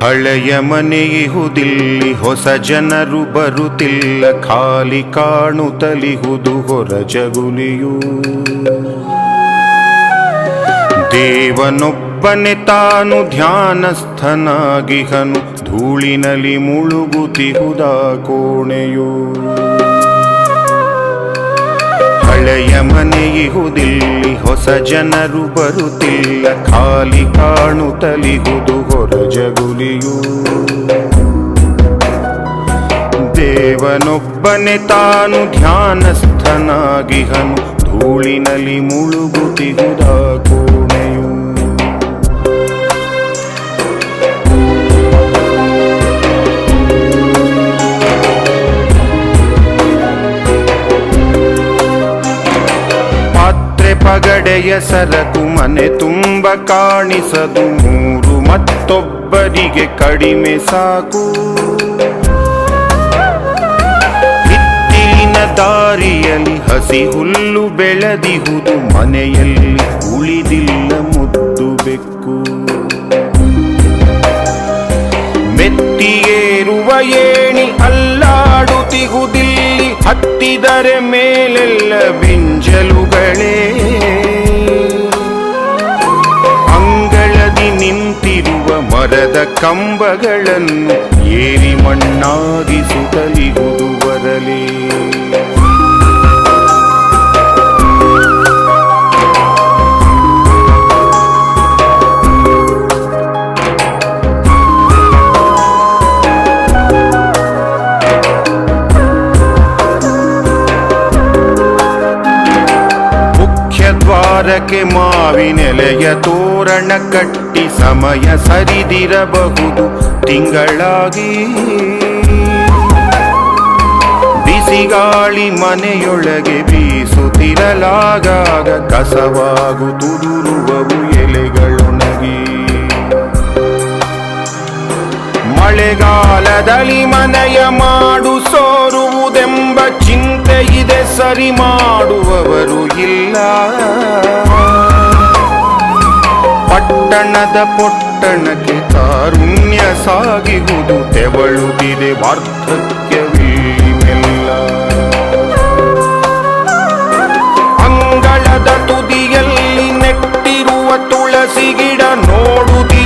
ಹಳೆಯ ಮನೆಯಿಹುದಿಲ್ಲಿ ಹೊಸ ಜನರು ಬರುತ್ತಿಲ್ಲ, ಖಾಲಿ ಕಾಣುತ್ತಲಿಹುದು ಹೊರ ಜಗುಲಿಯು. ದೇವನೊಬ್ಬನೆ ತಾನು ಧ್ಯಾನಸ್ಥನಾಗಿಹನು, ಧೂಳಿನಲ್ಲಿ ಮುಳುಗುತ್ತಿಹುದ ಕೋಣೆಯು. ಹಳೆಯ ಮನೆಯಿಹುದಿಲ್ಲಿ ಹೊಸ ಜನರು ಬರುತ್ತಿಲ್ಲ, ಖಾಲಿ ಕಾಣುತ್ತಲಿಹುದು ಹೊರ ಜಗುಲಿಯು. ದೇವನೊಬ್ಬನೆ ತಾನು ಧ್ಯಾನಸ್ಥನಾಗಿಹನು, ಧೂಳಿನಲ್ಲಿ ಮುಳುಗುತ್ತಿಹುದ ಕೋಣೆಯು. ಪಗಡೆಯ ಸರಕು ಮನೆ ತುಂಬ ಕಾಣಿಸದು, ಮೂರು ಮತ್ತೊಬ್ಬರಿಗೆ ಕಡಿಮೆ ಸಾಕು. ಹಿತ್ತಿಲಿನ ದಾರಿಯಲ್ಲಿ ಹಸಿ ಹುಲ್ಲು ಬೆಳೆದಿಹುದು, ಮನೆಯಲ್ಲಿ ಉಳಿದಿಲ್ಲ ಮುದ್ದು ಬೆಕ್ಕು. ಮೆತ್ತಿಯೇರುವ ಏಣಿ ಅಲ್ಲಾಡುತ್ತಿಹುದಿಲ್ಲಿ, ಹತ್ತಿದರೆ ಮೇಲೆಲ್ಲ ಬಿಂಜಲುಗಳೇ. ಅಂಗಳದಿ ನಿಂತಿರುವ ಮರದ ಕಂಬಗಳನ್ನು ಏರಿ ಮಣ್ಣಾಗಿಸುತ್ತಲಿಹುದು ಬರಲೇ. ದ್ವಾರಕ್ಕೆ ಮಾವಿನೆಲೆಯ ತೋರಣ ಕಟ್ಟಿ ಸಮಯ ಸರಿದಿರಬಹುದು ತಿಂಗಳಾಗಿ. ಬಿಸಿಗಾಳಿ ಮನೆಯೊಳಗೆ ಬೀಸುತ್ತಿರಲಾಗಾಗ ಕಸವಾಗುತ್ತುದುರುವವು ಎಲೆಗಳೊಣಗಿ. ಮಳೆಗಾಲದಲ್ಲಿ ಮನೆಯ ಮಾಡು ಸೋರುವುದೆಂಬ ಚಿಂತೆ ಇದೆ, ಸರಿ ಮಾಡುವವರು ಇಲ್ಲ. ಪಟ್ಟಣದ ಪೊಟ್ಟಣಕ್ಕೆ ಕಾರುಣ್ಯ ಸಾಗಿಹುದು, ತೆವಳುತ್ತಿದೆ ವಾರ್ಧಕ್ಯವಿಲ್ಲ. ಅಂಗಳದ ತುದಿಯಲ್ಲಿ ನೆಟ್ಟಿರುವ ತುಳಸಿ ಗಿಡ ನೋಡುತ್ತಿ